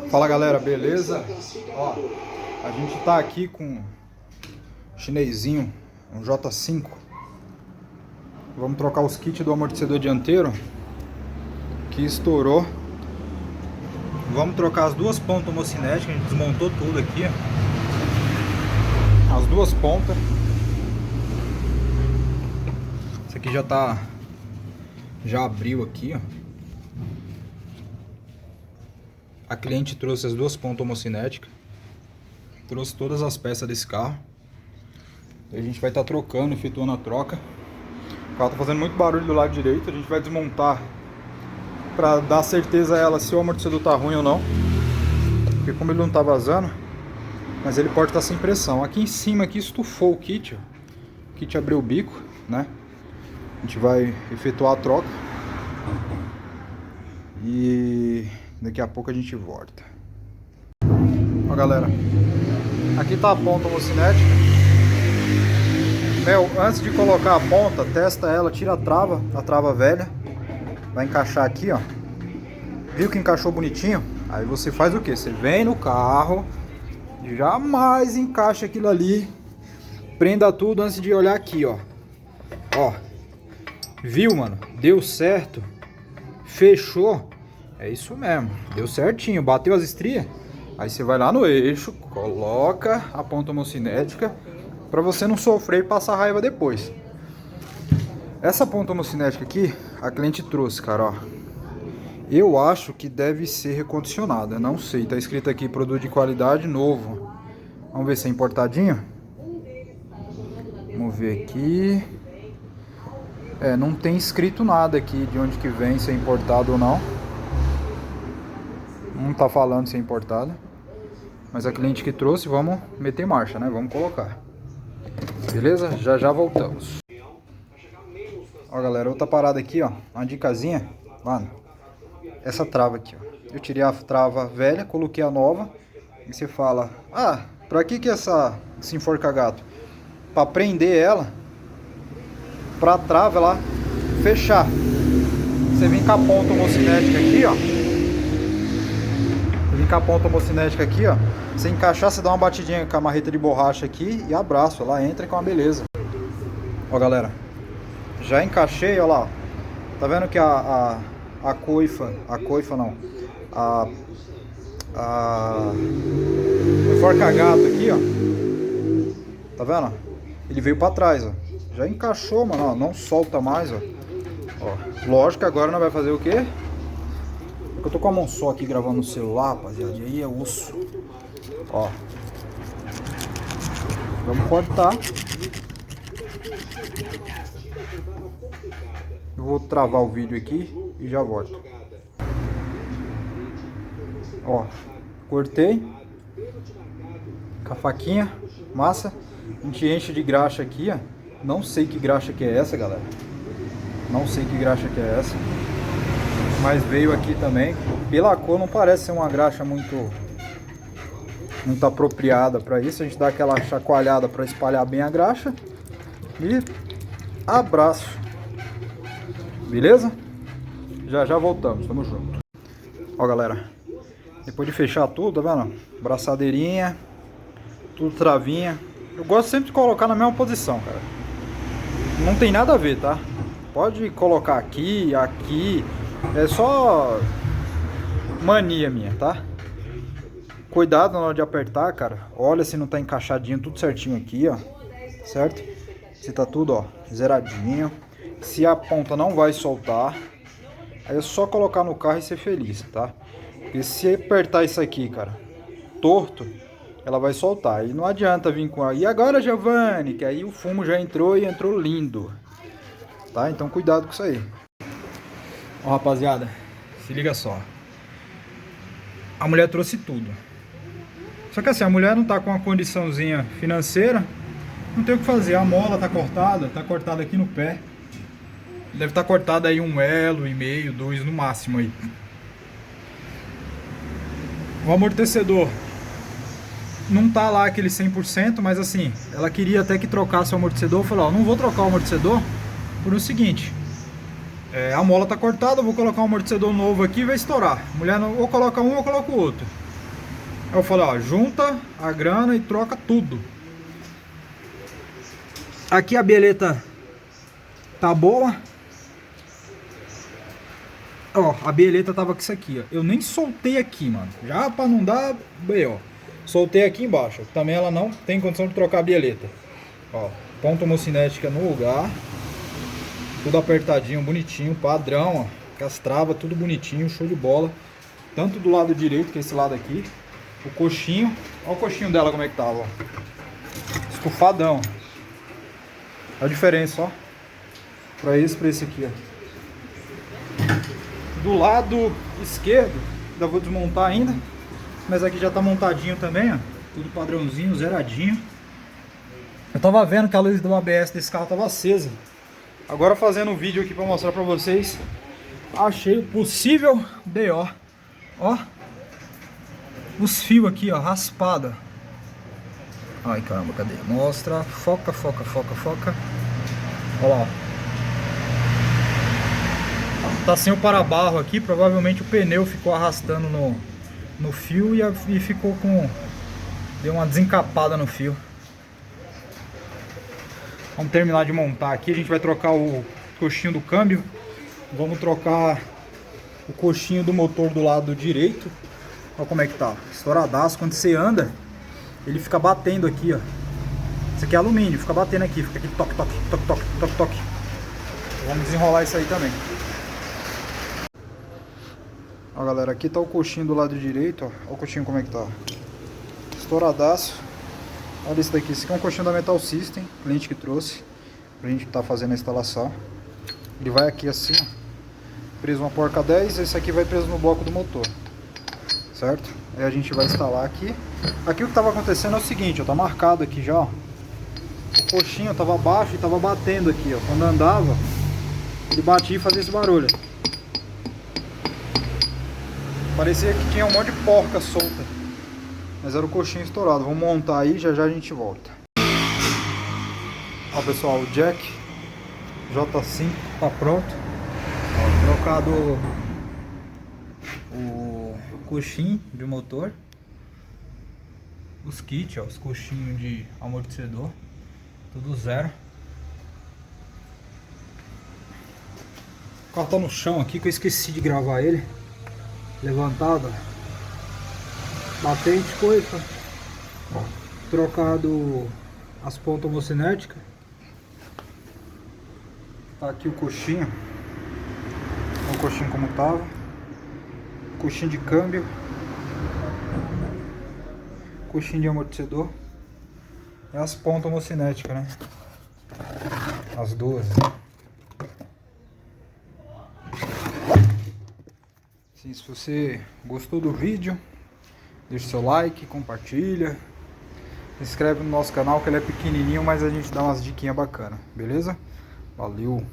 Fala galera, beleza? Ó, a gente tá aqui com um chinesinho, um J5. Vamos trocar os kits do amortecedor dianteiro que estourou. Vamos trocar as duas pontas homocinéticas, a gente desmontou tudo aqui, ó. As duas pontas. Isso aqui já abriu aqui, ó. A cliente trouxe as duas pontas homocinéticas, trouxe todas as peças desse carro. A gente vai estar trocando, efetuando a troca. O carro tá fazendo muito barulho do lado direito. A gente vai desmontar para dar certeza a ela se o amortecedor tá ruim ou não, porque como ele não tá vazando, mas ele pode estar sem pressão. Aqui em cima aqui estufou o kit, ó. O kit abriu o bico, né? A gente vai efetuar a troca e daqui a pouco a gente volta. Ó galera, aqui tá a ponta homocinética. Meu, antes de colocar a ponta, testa ela, tira a trava velha. Vai encaixar aqui, ó. Viu que encaixou bonitinho? Aí você faz o que? Você vem no carro, jamais encaixa aquilo ali. Prenda tudo antes de olhar aqui, ó. Ó. Viu, mano? Deu certo. Fechou. É isso mesmo. Deu certinho. Bateu as estrias. Aí você vai lá no eixo, coloca a ponta homocinética para você não sofrer e passar raiva depois. Essa ponta homocinética aqui, a cliente trouxe, cara, ó. Eu acho que deve ser recondicionada, não sei. Tá escrito aqui, produto de qualidade novo. Vamos ver se é importadinho. Vamos ver aqui. É, não tem escrito nada aqui de onde que vem, se é importado ou não. Não tá falando se é importado. Mas a cliente que trouxe, vamos meter marcha, né? Vamos colocar. Beleza? Já já voltamos. Ó galera, outra parada aqui, ó. Uma dicasinha. Mano, essa trava aqui, ó. Eu tirei a trava velha, coloquei a nova. E você fala, ah, pra que esse enforca-gato? Pra prender ela, pra trava ela fechar. Você vem com a ponta homocinética aqui, ó. Você vem com a ponta homocinética aqui, ó. Você encaixar, você dá uma batidinha com a marreta de borracha aqui e abraço. Ela entra com uma beleza. Ó galera, já encaixei, ó lá. Tá vendo que a coifa não. O enforca-gato aqui, ó. Tá vendo? Ele veio pra trás, ó. Já encaixou, mano, ó. Não solta mais, ó. Ó. Lógico que agora não vai fazer o quê? Eu tô com a mão só aqui gravando no celular, rapaziada. E aí é osso. Ó. Vamos cortar. Eu vou travar o vídeo aqui e já volto. Ó. Cortei. Com a faquinha. Massa. A gente enche de graxa aqui, ó. Não sei que graxa que é essa, galera. Não sei que graxa que é essa. Mas veio aqui também. Pela cor não parece ser uma graxa muito apropriada para isso. A gente dá aquela chacoalhada para espalhar bem a graxa. E abraço. Beleza? Já já voltamos. Tamo junto. Ó galera. Depois de fechar tudo, tá vendo? Braçadeirinha. Tudo travinha. Eu gosto sempre de colocar na mesma posição, cara. Não tem nada a ver, tá? Pode colocar aqui, aqui. É só mania minha, tá? Cuidado na hora de apertar, cara. Olha se não tá encaixadinho, tudo certinho aqui, ó. Certo? Se tá tudo, ó, zeradinho. Se a ponta não vai soltar, aí é só colocar no carro e ser feliz, tá? Porque se apertar isso aqui, cara, torto, ela vai soltar. E não adianta vir com a... E agora, Giovanni? Que aí o fumo já entrou e entrou lindo. Tá? Então cuidado com isso aí. Ó, rapaziada, se liga só. A mulher trouxe tudo. Só que assim, a mulher não tá com uma condiçãozinha financeira. Não tem o que fazer. A mola tá cortada aqui no pé. Deve estar cortada aí 1 elo e meio, 2 no máximo aí. O amortecedor não tá lá aquele 100%, mas assim, ela queria até que trocasse o amortecedor. Eu falei, ó, não vou trocar o amortecedor por o seguinte. A mola tá cortada, eu vou colocar um amortecedor novo aqui e vai estourar. A mulher não, ou coloca um ou coloca o outro. Eu falei, ó, junta a grana e troca tudo. Aqui a bieleta tá boa. Ó, a bieleta tava com isso aqui, ó. Eu nem soltei aqui, mano. Já pra não dar B.O. Soltei aqui embaixo. Também ela não tem condição de trocar a bieleta. Ó, ponta homocinética no lugar. Tudo apertadinho, bonitinho, padrão, ó. Com as travas, tudo bonitinho, show de bola. Tanto do lado direito, que é esse lado aqui. O coxinho. Olha o coxinho dela como é que tava, ó. Estufadão. Olha a diferença, ó. Pra esse aqui, ó. Do lado esquerdo, ainda vou desmontar ainda. Mas aqui já tá montadinho também, ó. Tudo padrãozinho, zeradinho. Eu tava vendo que a luz do ABS desse carro tava acesa. Agora fazendo um vídeo aqui pra mostrar pra vocês. Achei o possível BO. Ó. Os fios aqui, ó, raspado. Ai, caramba, cadê? Mostra. Foca, foca, foca, foca. Olha lá, ó. Tá sem o para-barro aqui. Provavelmente o pneu ficou arrastando no fio e ficou com... Deu uma desencapada no fio. Vamos terminar de montar aqui. A gente vai trocar o coxinho do câmbio. Vamos trocar o coxinho do motor do lado direito. Olha como é que tá. Estouradaço. Quando você anda, ele fica batendo aqui, ó. Isso aqui é alumínio, fica batendo aqui. Fica aqui, toque, toque, toque, toque, toque, toque. Vamos desenrolar isso aí também. Ó, galera, aqui tá o coxinho do lado direito, ó. Olha o coxinho como é que tá. Estouradaço. Olha isso daqui. Esse aqui é um coxinho da Metal System, cliente que trouxe pra gente tá fazendo a instalação. Ele vai aqui assim, ó, preso uma porca 10. Esse aqui vai preso no bloco do motor, certo? Aí a gente vai instalar aqui. Aqui o que tava acontecendo é o seguinte, ó, tá marcado aqui já, ó. O coxinho tava baixo e tava batendo aqui, ó. Quando andava, ele batia e fazia esse barulho. Parecia que tinha um monte de porca solta, mas era o coxinho estourado. Vamos montar aí, já já a gente volta. Ó, pessoal, o jack J5 tá pronto. Ó, trocado o coxinho de motor, os kits, ó, os coxinhos de amortecedor, tudo zero. O carro tá no chão aqui, que eu esqueci de gravar ele levantado, batente, coisa. Trocado as pontas homocinéticas. Tá aqui o coxinho. Olha o coxinho como tava. Coxinho de câmbio. Coxinho de amortecedor. E as pontas homocinéticas, né? As duas. Sim, se você gostou do vídeo, deixa seu like, compartilha. Se inscreve no nosso canal, que ele é pequenininho, mas a gente dá umas diquinhas bacanas, beleza? Valeu!